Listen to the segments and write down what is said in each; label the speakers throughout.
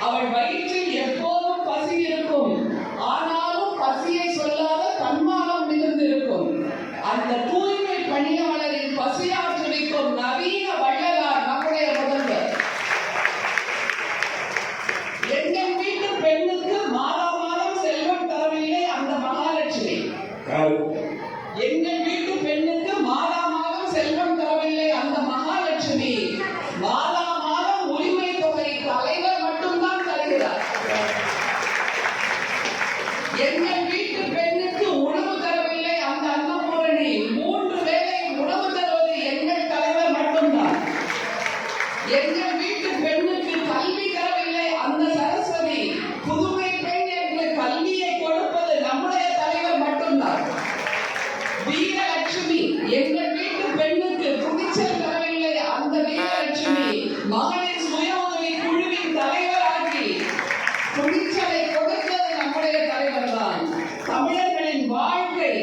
Speaker 1: அவள் வயிற்றில் எப்போதும் பசி இருக்கும், ஆனாலும் பசியை சொல்லாத தன்மானம் மிகுந்திருக்கும். அந்த தூய்மை பணியாளரின் பசியாற்று வைக்கும் நவீன வள்ளலார் நம்முடைய முதல்வர். எங்கள் வீட்டு பெண்ணுக்கு மாதம் மாதம் செல்வம் தரவில்லை அந்த மகாலட்சுமி. எங்கள் வீட்டு பெண்ணுக்கு மாதம் மாதம் செல்வம் தரவில்லை அந்த மகாலட்சுமி. மாதம் மாதம் உரிமை தொகை தலைவர் மட்டும்தான் தருகிறார். எங்கள் வீட்டு பெண்ணுக்கு உணவு தரவில்லை அந்த அன்னபூரணி. 3 வேளை உணவு தருவது எங்கள் தலைவர் மட்டும்தான். எங்கள் வீட்டு பெண்ணுக்கு கல்வி தரவில்லை அந்த சரஸ்வதி. புதுமை பெண் என்று கல்வியை கொடுப்பது நம்முடைய தலைவர் மட்டும்தான். வீரலட்சுமி எங்கள் வீட்டு பெண்ணுக்கு துணிச்சல் தரவில்லை அந்த வீரலட்சுமி. மகளிர் சுய உதவி குழுவின் தலைவராகி துணிச்சலை கொடுத்தது நம்முடைய தலைவர் தான். தமிழர்களின் வாழ்க்கை,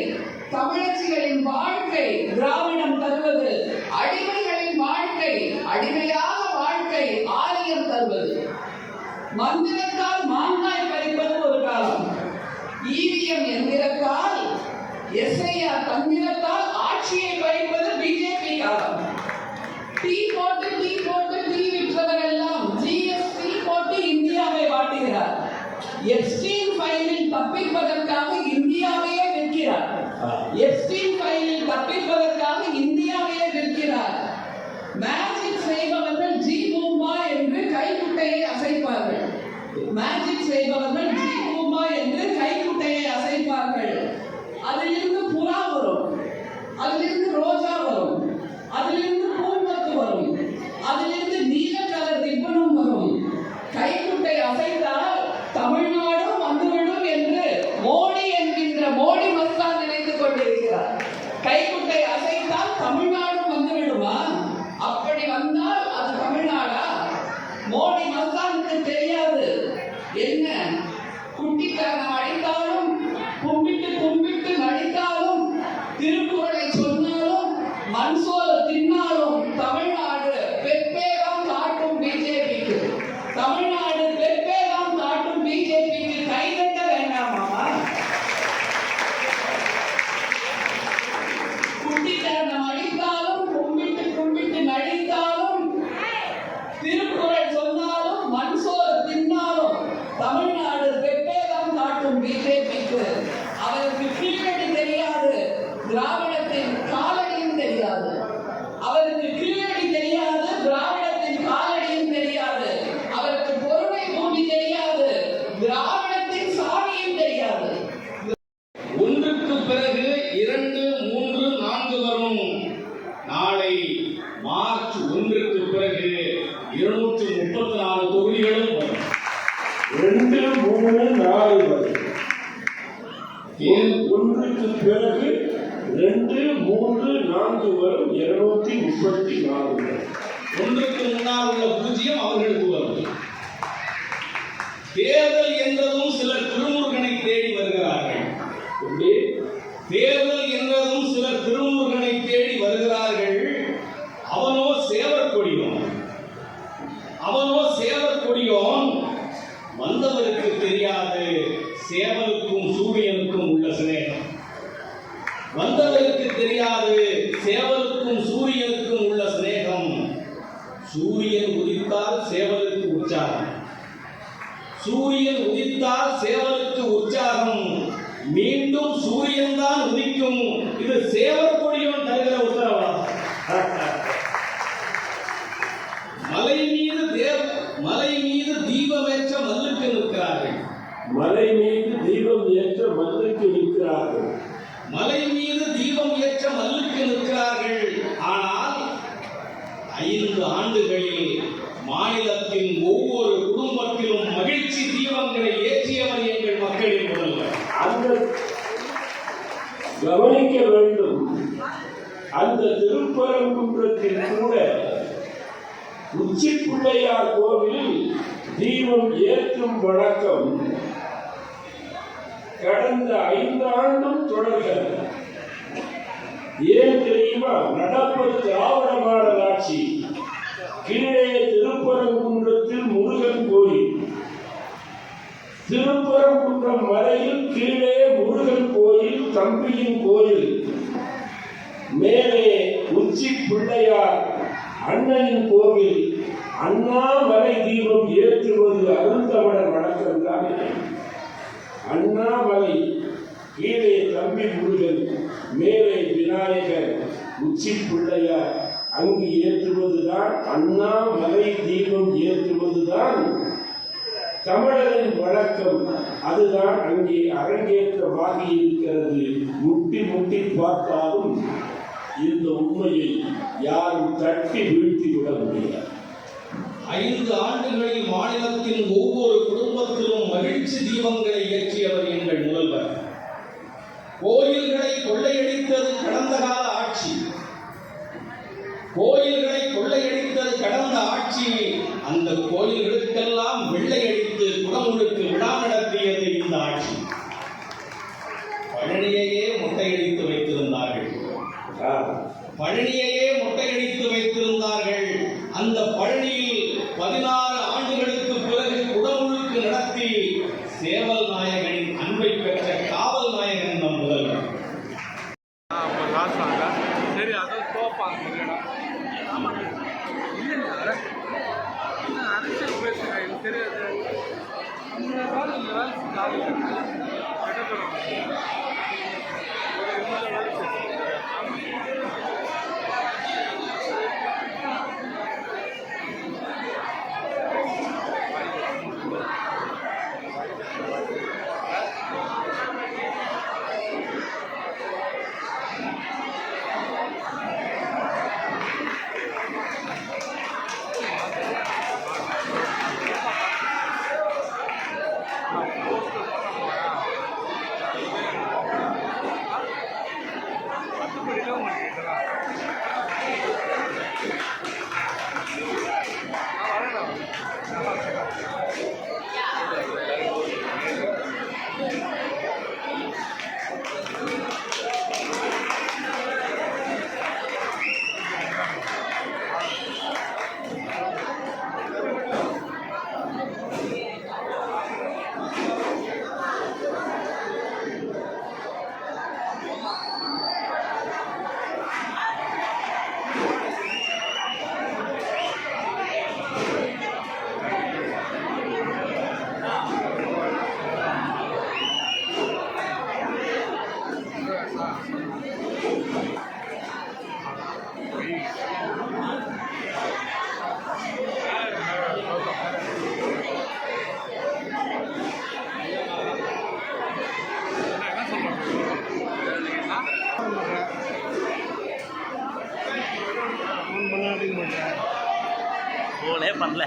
Speaker 1: தமிழச்சிகளின் வாழ்க்கை திராவிடம் தருவது. அடிமைகளின் வாழ்க்கை, அடிமையாக வாழ்க்கை ஆரியம் தருவது. மந்திரத்தால் மாங்காய் பறிப்பது ஒரு காலம், ஈவிஎம் எந்திரத்தால் எஸ்ஐஆர் தந்திரத்தால் ஆட்சியை பறிப்பது பிஜேபி காலம். டீ போட்டு டீ விற்றவர் எல்லாம் ஜிஎஸ்டி போட்டு இந்தியாவை வாட்டுகிறார். எப்ஸ்டீன் ஃபைலில் தப்பிப்பதற்காக இந்தியாவையே விற்கிறார். எப்ஸ்டீன் ஃபைலில் தப்பிப்பதற்காக இந்தியாவையே விற்கிறார். மேஜிக் செய்பவர்கள் ஜி பூமா என்று கைக்குட்டையை அசைப்பார்கள். மேஜிக் செய்பவர்கள் ஜி பூமா என்று கைக்குட்டையை அசைப்பார்கள். அதிலிருந்து புறா வரும், அதிலிருந்து ரோஜா வரும், அதிலிருந்து பூமத்து வரும், அதிலிருந்து நீல கலர் ரிப்பனும் வரும். கைக்குட்டை அசைத்தால் தமிழ்நாடும் வந்துவிடும் என்று மோடி என்கின்ற மோடி மஸ்தான் நினைத்துக் கொண்டிருக்கிறார். கைக்குட்டை அசைத்தால் தமிழ்நாடும் வந்துவிடுமா? அப்படி வந்தால் அது தமிழ்நாடா? மோடி மஸ்தானுக்கு தெரியாது. என்ன குட்டிக்காரன் அடித்தாலும் கும்பிட்டு கும்பிட்டு நடித்தாலும் திருக்குறளை சொன்னாலும் மன்சோறு தின்னாலும் தமிழ்நாடு வெப்பேகம் காட்டும் பிஜேபிக்கு. தமிழ்நாடு வெப்பேகம் காட்டும் பிஜேபிக்கு கைதட்ட வேண்டாமா? குட்டிக்காரன் அடித்தாலும் கும்பிட்டு கும்பிட்டு நடித்தாலும் திருக்குறள் சொன்னாலும் மன்சோறு தின்னாலும் தமிழ்நாடு வெப்பேகம் காட்டும் பிஜேபிக்கு. அவருக்கு கீழடி தெரியாது, திராவிடத்தின் காலடியும் தெரியாது. அவருக்கு கீழடி தெரியாது, திராவிடத்தின் காலடியும் தெரியாது. அவருக்கு பொறுமை பூமி தெரியாது, திராவிடத்தின் சாமியும் தெரியாது.
Speaker 2: ஒன்றுக்கு பிறகு 2, 3, 4 வரும். நாளை மார்ச் 1க்கு பிறகு 234 தொகுதிகளும் வரும்.
Speaker 3: 2, 3, 4 வரும். ஒன்றுக்கு பிறகு 2, 3, 4 வரும். 234 வரும்.
Speaker 2: ஒன்றுக்கு முன்னால் உள்ள 0 அவர்களுக்கு வரும். தேர்தல் என்றதும் சிலர் திருமுருகனை தேடி வருகிறார்கள். தேர்தல் என்றதும் சிலர் திருமுருகனை தேடி வருகிறார்கள். அவனோ சேவர் கொடியோன், அவனோ சேவர் கொடியோன். வந்தவருக்கு தெரியாது சேவலுக்கும் சூரியனுக்கும் உள்ள சிநேகம். வந்தவருக்கு தெரியாது சேவலுக்கும் சூரியனுக்கும் உள்ள சிநேகம். சூரியன் உதித்தால் சேவலுக்கு உற்சாகம், சூரியன் உதித்தால் சேவலுக்கு உற்சாகம். மீண்டும் சூரியன் தான் உதிக்கும். இது சேவர் கொடியோன் தருகிற உத்தரவாதம். மலை மீது தீபமேற்ற மல்லுக்கு நிற்கிறார்கள்.
Speaker 3: மலை மீது தீபம் ஏற்ற மல்லுக்கு நிற்கிறார்கள்.
Speaker 2: மலை மீது தீபம் ஏற்ற மல்லுக்கு நிற்கிறார்கள். ஆனால் 5 ஆண்டுகளில் மாநிலத்தின் ஒவ்வொரு குடும்பத்திலும் மகிழ்ச்சி தீபங்களை ஏற்றியவர் எங்கள் மக்களின் முதல்வர்.
Speaker 3: அந்த கவனிக்க வேண்டும். அந்த திருப்பரங்குன்றத்தில் கூட உச்சி பிள்ளையார் கோவிலில் தீபம் ஏற்றும் வழக்கம் கடந்த 5 ஆண்டும் தொடர்கிறது. ஏன் தெரியுமா? நடப்பது திராவிட மாடல் ஆட்சி. கீழே திருப்பரங்குன்றத்தில் முருகன் கோயில், பக்கம் மலையில் கீழே முருகன் கோயில், தம்பியின் கோயில், மேலே உச்சி பிள்ளையார் அண்ணனின் கோவில். அண்ணாமலை தீபம் ஏற்றுவது அருந்தமிழர் வழக்கம் தான். அண்ணாமலை கீழே தம்பி முருகன், மேலே விநாயகர், உச்சி பிள்ளையார் அங்கு ஏற்றுவதுதான், அண்ணாமலை தீபம் ஏற்றுவதுதான் தமிழரின் வழக்கம். அதுதான் அங்கே அரங்கேற்றமாகி இருக்கிறது. முட்டி முட்டி பார்த்தாலும் இந்த உண்மையை யாரும் தட்டி வீழ்த்தி விட முடியாது.
Speaker 2: 5 ஆண்டுகளில் மாநிலத்தின் ஒவ்வொரு குடும்பத்திலும் மகிழ்ச்சி தீபங்களை ஏற்றியவர் எங்கள் முதல்வர். கோயில்களை கொள்ளையடித்தது கடந்த கால ஆட்சி. கோயில்களை கொள்ளையடித்தது கடந்த ஆட்சி. அந்த கோயில்களுக்கெல்லாம் வெள்ளையடித்து குடமுழுக்கு விழா நடத்தியது இந்த ஆட்சி. பழனியையே முட்டையடித்து வைத்திருந்தார்கள். பழனியையே முட்டையடித்து வைத்திருந்தார்கள். அந்த பழனியில் 16 ஆண்டுகளுக்கு பிறகு குடமுழுக்கு நடத்தி சேவல் நாயகனின் அன்பை பெற்ற காவல் நாயகன் நம் முதல்வர்.
Speaker 4: சரி அதான் தோப்பாங்க அரசியல் பேசுகிறேன் தெரியாது இந்த வேலை
Speaker 5: போலே பண்ணல.